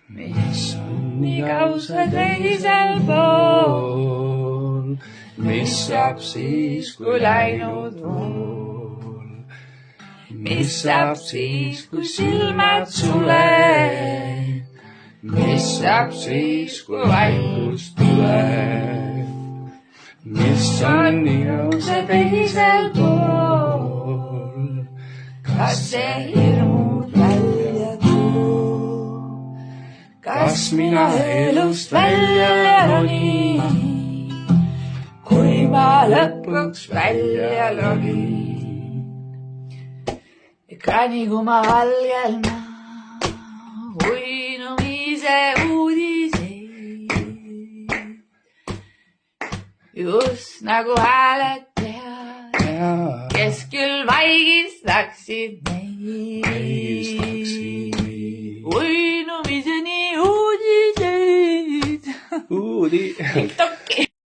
mis on nii kausa teisel pool, mis saab siis, kui läinud vool. Mis saab siis, kui silmad suled, mis saab siis, kui vaikus tuleb. Mis on nii kausa teisel pool, kas see hirmud välja toob? Kas mina elust välja ronin, kui ma lõpuks välja login? Ekraani kui ma valgel maa, uinumise uudiseid. Just nagu hääled tead, kes küll vaigistaksid neid. Uinumiseni uudiseid. TikTok.